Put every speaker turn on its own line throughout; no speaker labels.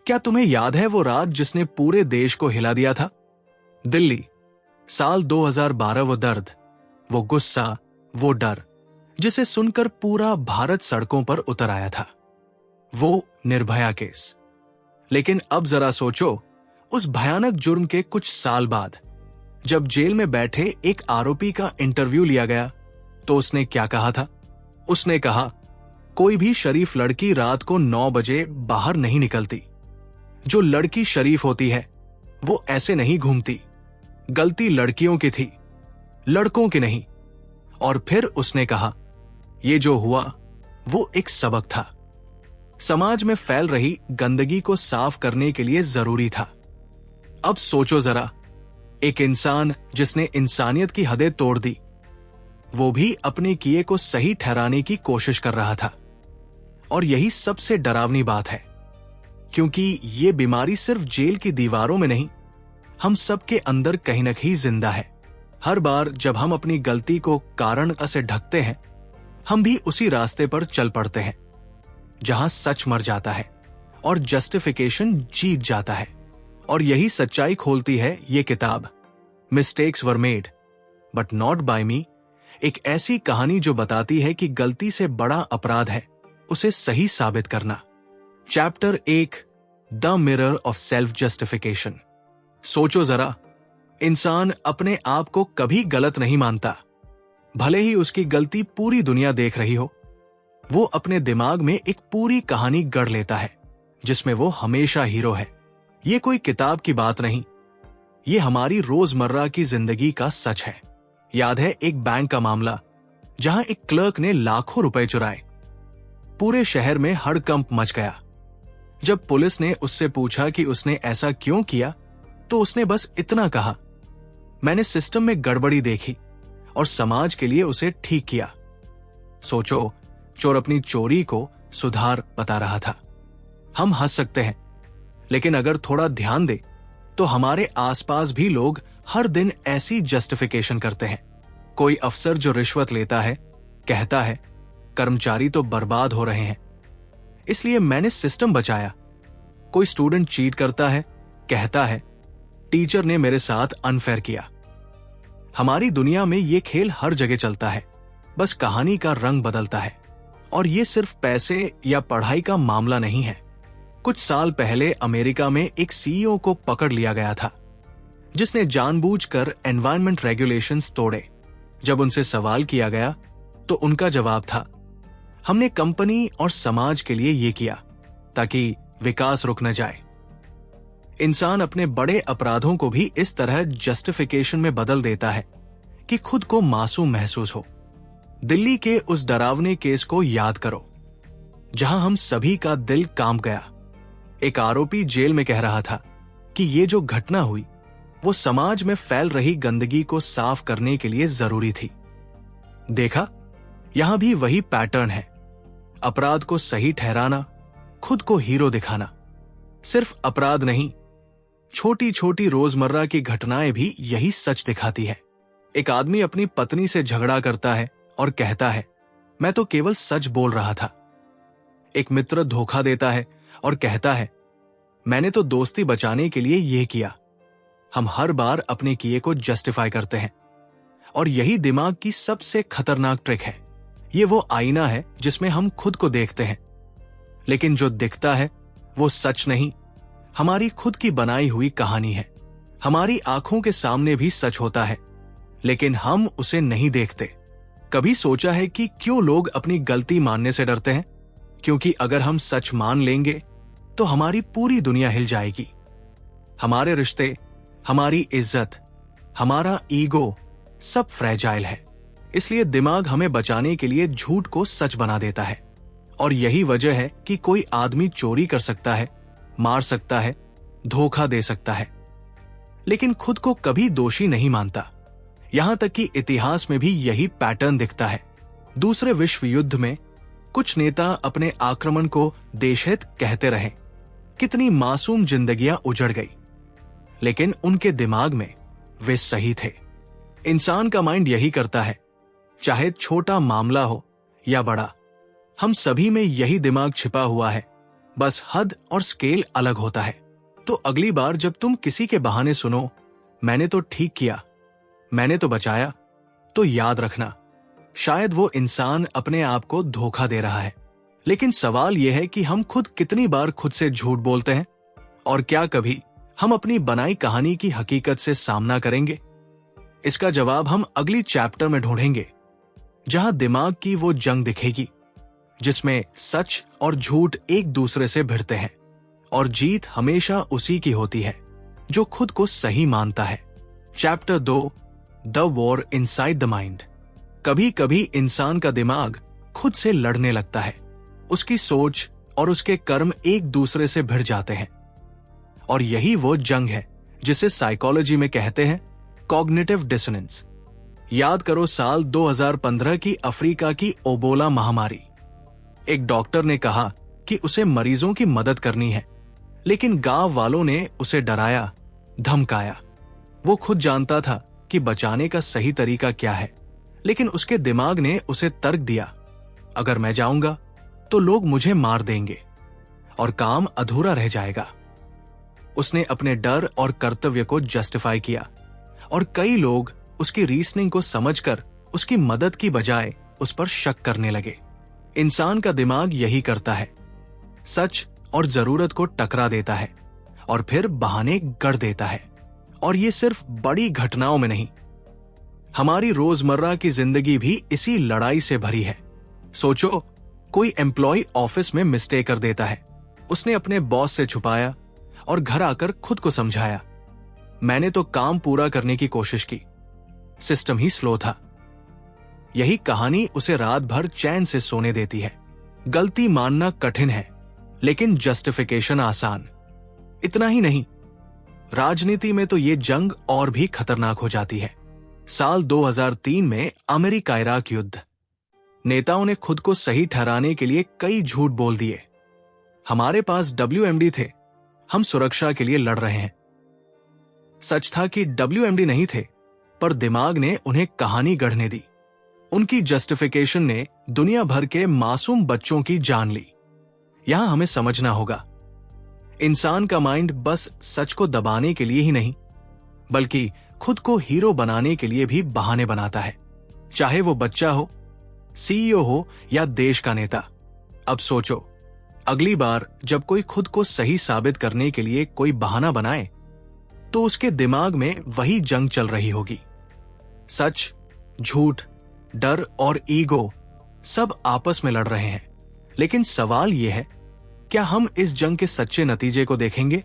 क्या तुम्हें याद है वो रात जिसने पूरे देश को हिला दिया था? दिल्ली, साल 2012। वो दर्द, वो गुस्सा, वो डर जिसे सुनकर पूरा भारत सड़कों पर उतर आया था। वो निर्भया केस। लेकिन अब जरा सोचो, उस भयानक जुर्म के कुछ साल बाद जब जेल में बैठे एक आरोपी का इंटरव्यू लिया गया तो उसने क्या कहा था? उसने कहा, कोई भी शरीफ लड़की रात को 9 बजे बाहर नहीं निकलती। जो लड़की शरीफ होती है वो ऐसे नहीं घूमती। गलती लड़कियों की थी, लड़कों की नहीं। और फिर उसने कहा, ये जो हुआ वो एक सबक था। समाज में फैल रही गंदगी को साफ करने के लिए जरूरी था। अब सोचो जरा, एक इंसान जिसने इंसानियत की हदें तोड़ दी, वो भी अपने किए को सही ठहराने की कोशिश कर रहा था। और यही सबसे डरावनी बात है, क्योंकि ये बीमारी सिर्फ जेल की दीवारों में नहीं, हम सबके अंदर कहीं न कहीं जिंदा है। हर बार जब हम अपनी गलती को कारण से ढकते हैं, हम भी उसी रास्ते पर चल पड़ते हैं जहां सच मर जाता है और जस्टिफिकेशन जीत जाता है। और यही सच्चाई खोलती है ये किताब, mistakes were made but not by me. एक ऐसी कहानी जो बताती है कि गलती से बड़ा अपराध है उसे सही साबित करना। Chapter 1, the mirror of self justification. सोचो जरा, इंसान अपने आप को कभी गलत नहीं मानता, भले ही उसकी गलती पूरी दुनिया देख रही हो। वो अपने दिमाग में एक पूरी कहानी गढ़ लेता है जिसमें वो हमेशा हीरो है। ये कोई किताब की बात नहीं, ये हमारी रोजमर्रा की जिंदगी का सच है। याद है एक बैंक का मामला जहां एक क्लर्क ने लाखों रुपए चुराए। पूरे शहर में हड़कंप मच गया। जब पुलिस ने उससे पूछा कि उसने ऐसा क्यों किया तो उसने बस इतना कहा, मैंने सिस्टम में गड़बड़ी देखी और समाज के लिए उसे ठीक किया। सोचो, चोर अपनी चोरी को सुधार बता रहा था। हम हंस सकते हैं, लेकिन अगर थोड़ा ध्यान दे तो हमारे आसपास भी लोग हर दिन ऐसी जस्टिफिकेशन करते हैं। कोई अफसर जो रिश्वत लेता है कहता है, कर्मचारी तो बर्बाद हो रहे हैं इसलिए मैंने सिस्टम बचाया। कोई स्टूडेंट चीट करता है, कहता है, टीचर ने मेरे साथ अनफेयर किया। हमारी दुनिया में ये खेल हर जगह चलता है, बस कहानी का रंग बदलता है। और ये सिर्फ पैसे या पढ़ाई का मामला नहीं है। कुछ साल पहले अमेरिका में एक सीईओ को पकड़ लिया गया था जिसने जानबूझकर एनवायरनमेंट रेगुलेशंस तोड़े। जब उनसे सवाल किया गया तो उनका जवाब था, हमने कंपनी और समाज के लिए ये किया ताकि विकास रुक न जाए। इंसान अपने बड़े अपराधों को भी इस तरह जस्टिफिकेशन में बदल देता है कि खुद को मासूम महसूस हो। दिल्ली के उस डरावने केस को याद करो जहां हम सभी का दिल कांप गया। एक आरोपी जेल में कह रहा था कि ये जो घटना हुई वो समाज में फैल रही गंदगी को साफ करने के लिए जरूरी थी। देखा, यहां भी वही पैटर्न है। अपराध को सही ठहराना, खुद को हीरो दिखाना। सिर्फ अपराध नहीं, छोटी छोटी रोजमर्रा की घटनाएं भी यही सच दिखाती है। एक आदमी अपनी पत्नी से झगड़ा करता है और कहता है, मैं तो केवल सच बोल रहा था। एक मित्र धोखा देता है और कहता है, मैंने तो दोस्ती बचाने के लिए यह किया। हम हर बार अपने किए को जस्टिफाई करते हैं और यही दिमाग की सबसे खतरनाक ट्रिक है। ये वो आईना है जिसमें हम खुद को देखते हैं, लेकिन जो दिखता है वो सच नहीं, हमारी खुद की बनाई हुई कहानी है। हमारी आंखों के सामने भी सच होता है, लेकिन हम उसे नहीं देखते। कभी सोचा है कि क्यों लोग अपनी गलती मानने से डरते हैं? क्योंकि अगर हम सच मान लेंगे तो हमारी पूरी दुनिया हिल जाएगी। हमारे रिश्ते, हमारी इज्जत, हमारा ईगो सब फ्रेजाइल है। इसलिए दिमाग हमें बचाने के लिए झूठ को सच बना देता है। और यही वजह है कि कोई आदमी चोरी कर सकता है, मार सकता है, धोखा दे सकता है, लेकिन खुद को कभी दोषी नहीं मानता। यहां तक कि इतिहास में भी यही पैटर्न दिखता है। दूसरे विश्व युद्ध में कुछ नेता अपने आक्रमण को देशहित कहते रहे। कितनी मासूम जिंदगियां उजड़ गई, लेकिन उनके दिमाग में वे सही थे। इंसान का माइंड यही करता है, चाहे छोटा मामला हो या बड़ा। हम सभी में यही दिमाग छिपा हुआ है बस हद और स्केल अलग होता है। तो अगली बार जब तुम किसी के बहाने सुनो, मैंने तो ठीक किया, मैंने तो बचाया, तो याद रखना, शायद वो इंसान अपने आप को धोखा दे रहा है। लेकिन सवाल यह है कि हम खुद कितनी बार खुद से झूठ बोलते हैं, और क्या कभी हम अपनी बनाई कहानी की हकीकत से सामना करेंगे? इसका जवाब हम अगली चैप्टर में ढूंढेंगे, जहां दिमाग की वो जंग दिखेगी जिसमें सच और झूठ एक दूसरे से भिड़ते हैं, और जीत हमेशा उसी की होती है जो खुद को सही मानता है। Chapter 2, the war inside the mind. कभी कभी इंसान का दिमाग खुद से लड़ने लगता है, उसकी सोच और उसके कर्म एक दूसरे से भिड़ जाते हैं, और यही वो जंग है जिसे साइकोलॉजी में कहते हैं कॉग्निटिव डिसोनेंस। याद करो साल 2015 की अफ्रीका की ओबोला महामारी। एक डॉक्टर ने कहा कि उसे मरीजों की मदद करनी है, लेकिन गांव वालों ने उसे डराया, धमकाया। वो खुद जानता था कि बचाने का सही तरीका क्या है, लेकिन उसके दिमाग ने उसे तर्क दिया, अगर मैं जाऊंगा तो लोग मुझे मार देंगे और काम अधूरा रह जाएगा। उसने अपने डर और कर्तव्य को जस्टिफाई किया, और कई लोग उसकी रीजनिंग को समझकर उसकी मदद की बजाय उस पर शक करने लगे। इंसान का दिमाग यही करता है, सच और जरूरत को टकरा देता है और फिर बहाने गढ़ देता है। और ये सिर्फ बड़ी घटनाओं में नहीं, हमारी रोजमर्रा की जिंदगी भी इसी लड़ाई से भरी है। सोचो, कोई एम्प्लॉय ऑफिस में मिस्टेक कर देता है, उसने अपने बॉस से छुपाया और घर आकर खुद को समझाया, मैंने तो काम पूरा करने की कोशिश की, सिस्टम ही स्लो था। यही कहानी उसे रात भर चैन से सोने देती है। गलती मानना कठिन है, लेकिन जस्टिफिकेशन आसान। इतना ही नहीं, राजनीति में तो ये जंग और भी खतरनाक हो जाती है। साल 2003 में अमेरिका इराक युद्ध। नेताओं ने खुद को सही ठहराने के लिए कई झूठ बोल दिए। हमारे पास WMD थे, हम सुरक्षा के लिए लड़ रहे हैं। सच था कि WMD नहीं थे, पर दिमाग ने उन्हें कहानी गढ़ने दी। उनकी जस्टिफिकेशन ने दुनिया भर के मासूम बच्चों की जान ली। यहां हमें समझना होगा, इंसान का माइंड बस सच को दबाने के लिए ही नहीं, बल्कि खुद को हीरो बनाने के लिए भी बहाने बनाता है। चाहे वो बच्चा हो, CEO हो या देश का नेता। अब सोचो, अगली बार जब कोई खुद को सही साबित करने के लिए कोई बहाना बनाए, तो उसके दिमाग में वही जंग चल रही होगी। सच, झूठ, डर और ईगो सब आपस में लड़ रहे हैं। लेकिन सवाल यह है, क्या हम इस जंग के सच्चे नतीजे को देखेंगे,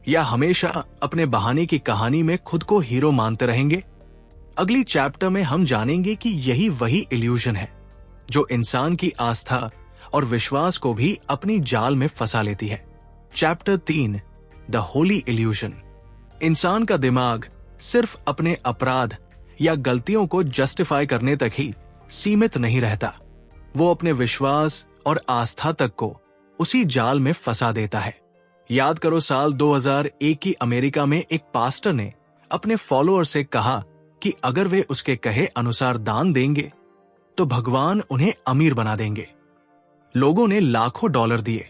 या हमेशा अपने बहाने की कहानी में खुद को हीरो मानते रहेंगे? अगली चैप्टर में हम जानेंगे कि यही वही इल्यूजन है जो इंसान की आस्था और विश्वास को भी अपनी जाल में फंसा लेती है। Chapter 3, the Holi illusion. इंसान का दिमाग सिर्फ अपने अपराध या गलतियों को जस्टिफाई करने तक ही सीमित नहीं रहता, वो अपने विश्वास और आस्था तक को उसी जाल में फंसा देता है। याद करो साल 2001 की अमेरिका में एक पास्टर ने अपने फॉलोअर से कहा कि अगर वे उसके कहे अनुसार दान देंगे तो भगवान उन्हें अमीर बना देंगे। लोगों ने लाखों डॉलर दिए।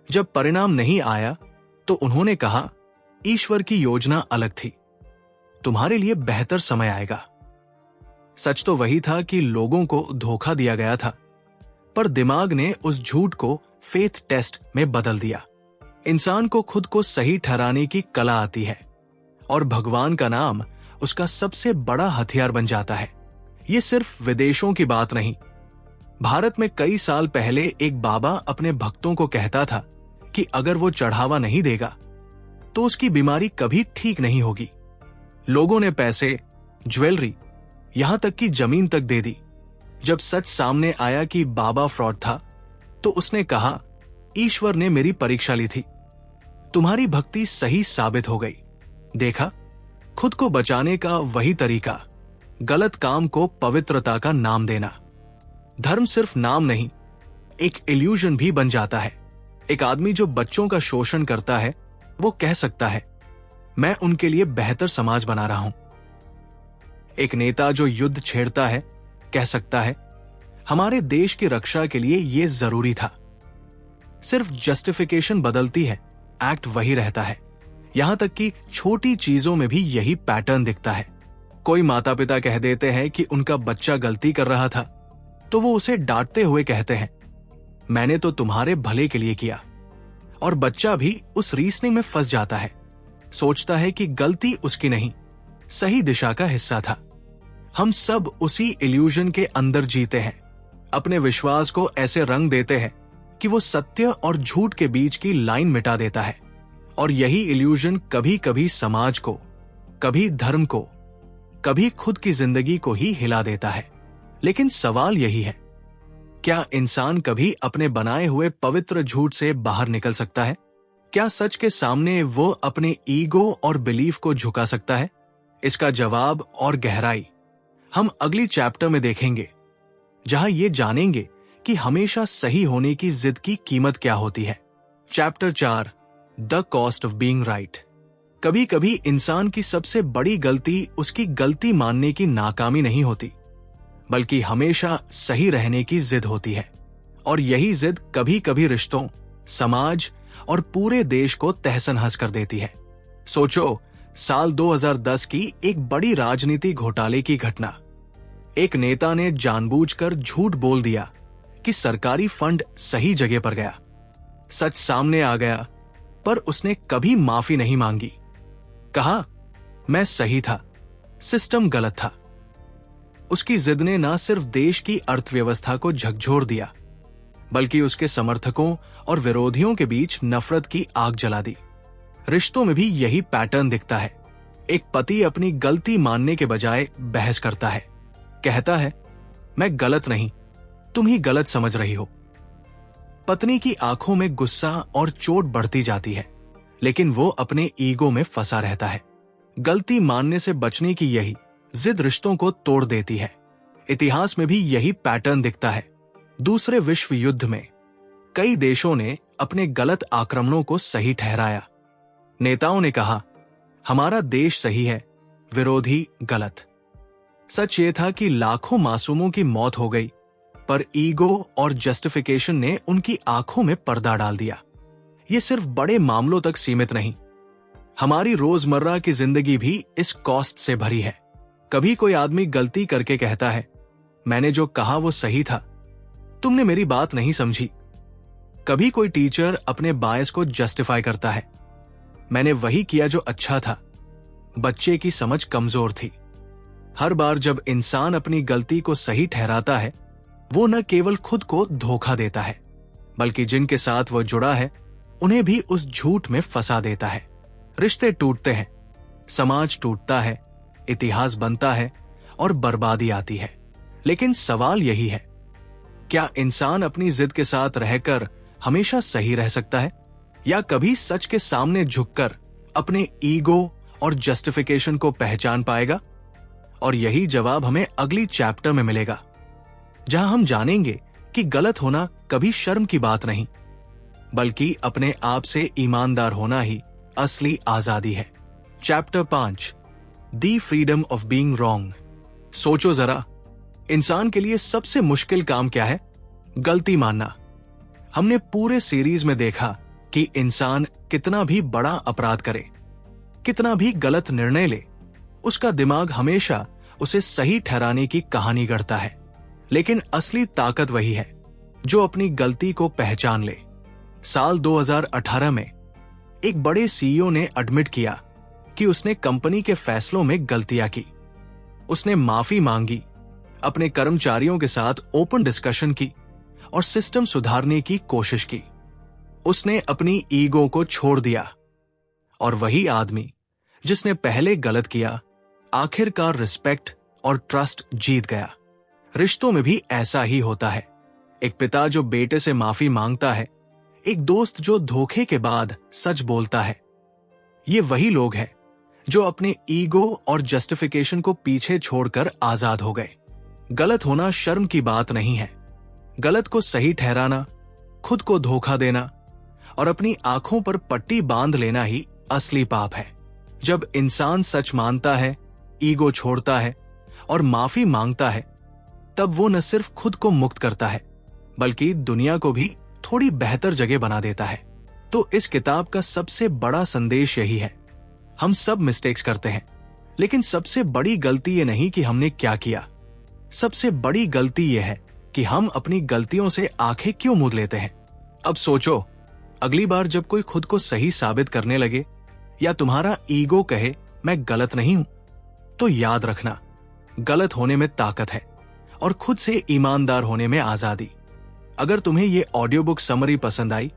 जब परिणाम नहीं आया तो उन्होंने कहा, ईश्वर की योजना अलग थी, तुम्हारे लिए बेहतर समय आएगा। सच तो वही था कि लोगों को धोखा दिया गया था, पर दिमाग ने उस झूठ को फेथ टेस्ट में बदल दिया। इंसान को खुद को सही ठहराने की कला आती है, और भगवान का नाम उसका सबसे बड़ा हथियार बन जाता है। ये सिर्फ विदेशों की बात नहीं, भारत में कई साल पहले एक बाबा अपने भक्तों को कहता था कि अगर वो चढ़ावा नहीं देगा तो उसकी बीमारी कभी ठीक नहीं होगी। लोगों ने पैसे, ज्वेलरी, यहां तक कि जमीन तक दे दी। जब सच सामने आया कि बाबा फ्रॉड था, तो उसने कहा, ईश्वर ने मेरी परीक्षा ली थी, तुम्हारी भक्ति सही साबित हो गई। देखा, खुद को बचाने का वही तरीका, गलत काम को पवित्रता का नाम देना। धर्म सिर्फ नाम नहीं, एक इल्यूजन भी बन जाता है। एक आदमी जो बच्चों का शोषण करता है, वो कह सकता है, मैं उनके लिए बेहतर समाज बना रहा हूं। एक नेता जो युद्ध छेड़ता है, कह सकता है, हमारे देश की रक्षा के लिए यह जरूरी था। सिर्फ जस्टिफिकेशन बदलती है, एक्ट वही रहता है। यहां तक कि छोटी चीजों में भी यही पैटर्न दिखता है। कोई माता पिता कह देते हैं कि उनका बच्चा गलती कर रहा था, तो वो उसे डांटते हुए कहते हैं, मैंने तो तुम्हारे भले के लिए किया। और बच्चा भी उस रीजनिंग में फंस जाता है, सोचता है कि गलती उसकी नहीं, सही दिशा का हिस्सा था। हम सब उसी इल्यूजन के अंदर जीते हैं, अपने विश्वास को ऐसे रंग देते हैं कि वो सत्य और झूठ के बीच की लाइन मिटा देता है। और यही इल्यूजन कभी कभी समाज को, कभी धर्म को, कभी खुद की जिंदगी को ही हिला देता है। लेकिन सवाल यही है, क्या इंसान कभी अपने बनाए हुए पवित्र झूठ से बाहर निकल सकता है? क्या सच के सामने वो अपने ईगो और बिलीफ को झुका सकता है? इसका जवाब और गहराई हम अगली चैप्टर में देखेंगे, जहां ये जानेंगे कि हमेशा सही होने की जिद की कीमत क्या होती है। Chapter 4, the cost of being right. कभी कभी इंसान की सबसे बड़ी गलती उसकी गलती मानने की नाकामी नहीं होती, बल्कि हमेशा सही रहने की जिद होती है। और यही जिद कभी कभी रिश्तों, समाज और पूरे देश को तहस-नहस कर देती है। सोचो, साल 2010 की एक बड़ी राजनीति घोटाले की घटना। एक नेता ने जानबूझकर झूठ बोल दिया कि सरकारी फंड सही जगह पर गया। सच सामने आ गया, पर उसने कभी माफी नहीं मांगी। कहा, मैं सही था, सिस्टम गलत था। उसकी जिद ने न सिर्फ देश की अर्थव्यवस्था को झकझोर दिया, बल्कि उसके समर्थकों और विरोधियों के बीच नफरत की आग जला दी। रिश्तों में भी यही पैटर्न दिखता है। एक पति अपनी गलती मानने के बजाय बहस करता है, कहता है, मैं गलत नहीं, तुम ही गलत समझ रही हो। पत्नी की आंखों में गुस्सा और चोट बढ़ती जाती है, लेकिन वो अपने ईगो में फंसा रहता है। गलती मानने से बचने की यही जिद रिश्तों को तोड़ देती है। इतिहास में भी यही पैटर्न दिखता है। दूसरे विश्व युद्ध में कई देशों ने अपने गलत आक्रमणों को सही ठहराया। नेताओं ने कहा, हमारा देश सही है, विरोधी गलत। सच ये था कि लाखों मासूमों की मौत हो गई, पर ईगो और जस्टिफिकेशन ने उनकी आंखों में पर्दा डाल दिया। ये सिर्फ बड़े मामलों तक सीमित नहीं, हमारी रोजमर्रा की जिंदगी भी इस कॉस्ट से भरी है। कभी कोई आदमी गलती करके कहता है, मैंने जो कहा वो सही था, तुमने मेरी बात नहीं समझी। कभी कोई टीचर अपने बायस को जस्टिफाई करता है, मैंने वही किया जो अच्छा था, बच्चे की समझ कमजोर थी। हर बार जब इंसान अपनी गलती को सही ठहराता है, वो न केवल खुद को धोखा देता है, बल्कि जिनके साथ वो जुड़ा है उन्हें भी उस झूठ में फंसा देता है। रिश्ते टूटते हैं, समाज टूटता है, इतिहास बनता है और बर्बादी आती है। लेकिन सवाल यही है, क्या इंसान अपनी जिद के साथ रहकर हमेशा सही रह सकता है, या कभी सच के सामने झुककर अपने ईगो और जस्टिफिकेशन को पहचान पाएगा? और यही जवाब हमें अगली चैप्टर में मिलेगा, जहां हम जानेंगे कि गलत होना कभी शर्म की बात नहीं, बल्कि अपने आप से ईमानदार होना ही असली आजादी है। Chapter 5, the freedom of being wrong. सोचो जरा, इंसान के लिए सबसे मुश्किल काम क्या है? गलती मानना। हमने पूरे सीरीज में देखा कि इंसान कितना भी बड़ा अपराध करे, कितना भी गलत निर्णय ले, उसका दिमाग हमेशा उसे सही ठहराने की कहानी गढ़ता है। लेकिन असली ताकत वही है जो अपनी गलती को पहचान ले। साल 2018 में एक बड़े सीईओ ने एडमिट किया कि उसने कंपनी के फैसलों में गलतियां की। उसने माफी मांगी, अपने कर्मचारियों के साथ ओपन डिस्कशन की और सिस्टम सुधारने की कोशिश की। उसने अपनी ईगो को छोड़ दिया, और वही आदमी जिसने पहले गलत किया, आखिरकार रिस्पेक्ट और ट्रस्ट जीत गया। रिश्तों में भी ऐसा ही होता है। एक पिता जो बेटे से माफी मांगता है, एक दोस्त जो धोखे के बाद सच बोलता है। ये वही लोग हैं जो अपने ईगो और जस्टिफिकेशन को पीछे छोड़कर आजाद हो गए। गलत होना शर्म की बात नहीं है। गलत को सही ठहराना, खुद को धोखा देना और अपनी आंखों पर पट्टी बांध लेना ही असली पाप है। जब इंसान सच मानता है, ईगो छोड़ता है और माफी मांगता है, तब वो न सिर्फ खुद को मुक्त करता है, बल्कि दुनिया को भी थोड़ी बेहतर जगह बना देता है। तो इस किताब का सबसे बड़ा संदेश यही है, हम सब मिस्टेक्स करते हैं, लेकिन सबसे बड़ी गलती ये नहीं कि हमने क्या किया, सबसे बड़ी गलती ये है कि हम अपनी गलतियों से आंखें क्यों मूंद लेते हैं। अब सोचो, अगली बार जब कोई खुद को सही साबित करने लगे या तुम्हारा ईगो कहे मैं गलत नहीं हूं, तो याद रखना, गलत होने में ताकत है और खुद से ईमानदार होने में आजादी। अगर तुम्हें ये ऑडियो बुक समरी पसंद आई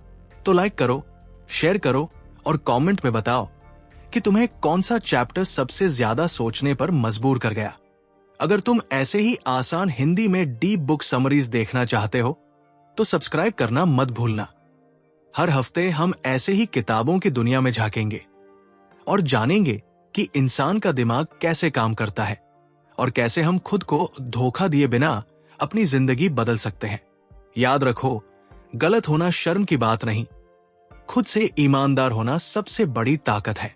तो लाइक करो, शेयर करो और कमेंट में बताओ कि तुम्हें कौन सा चैप्टर सबसे ज्यादा सोचने पर मजबूर कर गया। अगर तुम ऐसे ही आसान हिंदी में डीप बुक समरीज देखना चाहते हो तो सब्सक्राइब करना मत भूलना। हर हफ्ते हम ऐसे ही किताबों की दुनिया में झांकेंगे और जानेंगे कि इंसान का दिमाग कैसे काम करता है और कैसे हम खुद को धोखा दिए बिना अपनी जिंदगी बदल सकते हैं। याद रखो, गलत होना शर्म की बात नहीं, खुद से ईमानदार होना सबसे बड़ी ताकत है।